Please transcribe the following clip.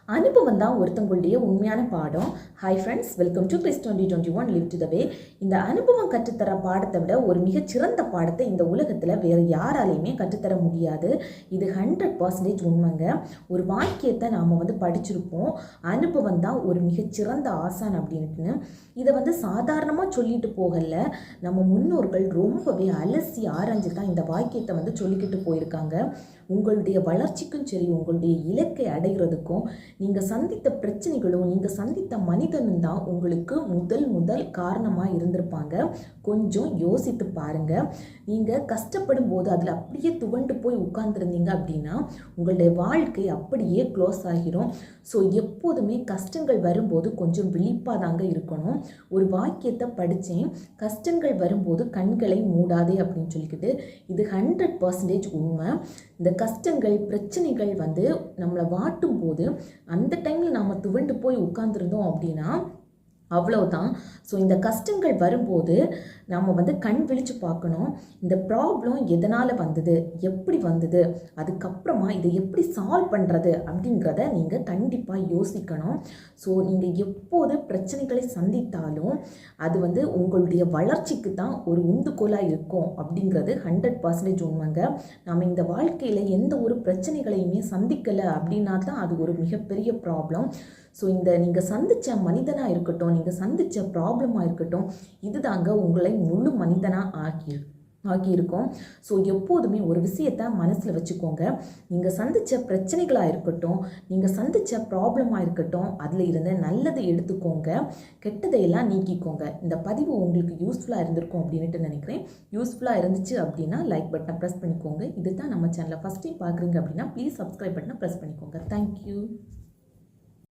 அனுபவம் தான் ஒருத்தங்களுடைய உண்மையான பாடம். Hi friends, welcome to Chris 2021 live to the way. இந்த அனுபவம் கற்றுத்தர பாடத்தை விட ஒரு மிகச்சிறந்த பாடத்தை இந்த உலகத்தில் வேறு யாராலையுமே கற்றுத்தர முடியாது. இது 100% உண்மைங்க. ஒரு வாக்கியத்தை நாம் படிச்சிருப்போம், அனுபவம் தான் ஒரு மிகச்சிறந்த ஆசான் அப்படின்ட்டுன்னு. இதை சாதாரணமாக சொல்லிட்டு போகல, நம்ம முன்னோர்கள் ரொம்பவே அலசி ஆராய்ஞ்சு தான் இந்த வாக்கியத்தை சொல்லிக்கிட்டு போயிருக்காங்க. உங்களுடைய வளர்ச்சிக்கும் சரி, உங்களுடைய இலக்கை அடைகிறதுக்கும் நீங்கள் சந்தித்த பிரச்சனைகளும் நீங்கள் சந்தித்த மனிதனும் தான் உங்களுக்கு முதல் காரணமாக இருந்திருப்பாங்க. கொஞ்சம் யோசித்து பாருங்கள். நீங்கள் கஷ்டப்படும் போது அதில் அப்படியே துவண்டு போய் உட்கார்ந்துருந்தீங்க அப்படின்னா உங்களுடைய வாழ்க்கை அப்படியே க்ளோஸ் ஆகிரும். ஸோ எப்போதுமே கஷ்டங்கள் வரும்போது கொஞ்சம் விழிப்பாக தாங்க இருக்கணும். ஒரு வாக்கியத்தை படித்தேன், கஷ்டங்கள் வரும்போது கண்களை மூடாதே அப்படின்னு சொல்லிக்கிட்டு. இது 100% உண்மை. இந்த கஷ்டங்கள் பிரச்சனைகள் நம்மளை வாட்டும் போது அந்த டைமில் நாம் துவண்டு போய் உட்கார்ந்துருந்தோம் அப்படின்னா அவ்வளோதான். ஸோ இந்த கஷ்டங்கள் வரும்போது நாம் கண் விழித்து பார்க்கணும். இந்த ப்ராப்ளம் எதனால் வந்தது, எப்படி வந்தது, அதுக்கப்புறமா இதை எப்படி சால்வ் பண்ணுறது அப்படிங்கிறத நீங்கள் கண்டிப்பாக யோசிக்கணும். ஸோ நீங்கள் எப்போது பிரச்சனைகளை சந்தித்தாலும் அது உங்களுடைய வளர்ச்சிக்கு தான் ஒரு உந்துகோலாக இருக்கும் அப்படிங்கிறது 100% உண்மைங்க. நம்ம இந்த வாழ்க்கையில் எந்த ஒரு பிரச்சனைகளையுமே சந்திக்கலை அப்படின்னா தான் அது ஒரு மிகப்பெரிய ப்ராப்ளம். ஸோ நீங்கள் சந்தித்த மனிதனாக இருக்கட்டும், நீங்கள் சந்தித்த ப்ராப்ளமாக இருக்கட்டும், இது தாங்க உங்களை முழு மனிதனாக ஆகியிருக்கும். ஸோ எப்போதுமே ஒரு விஷயத்தை மனசில் வச்சுக்கோங்க. நீங்கள் சந்தித்த பிரச்சனைகளாக இருக்கட்டும், நீங்கள் சந்தித்த ப்ராப்ளமாக இருக்கட்டும், அதில் இருந்த நல்லதை எடுத்துக்கோங்க, கெட்டதையெல்லாம் நீக்கிக்கோங்க. இந்த பதிவு உங்களுக்கு யூஸ்ஃபுல்லாக இருந்திருக்கும் அப்படின்ட்டு நினைக்கிறேன். யூஸ்ஃபுல்லாக இருந்துச்சு அப்படின்னா லைக் பட்டனை ப்ரெஸ் பண்ணிக்கோங்க. இது தான் நம்ம சேனலை ஃபஸ்ட் டைம் பார்க்குறீங்க அப்படின்னா ப்ளீஸ் சப்ஸ்கிரைப் பட்டனை ப்ரெஸ் பண்ணிக்கோங்க. தேங்க்யூ.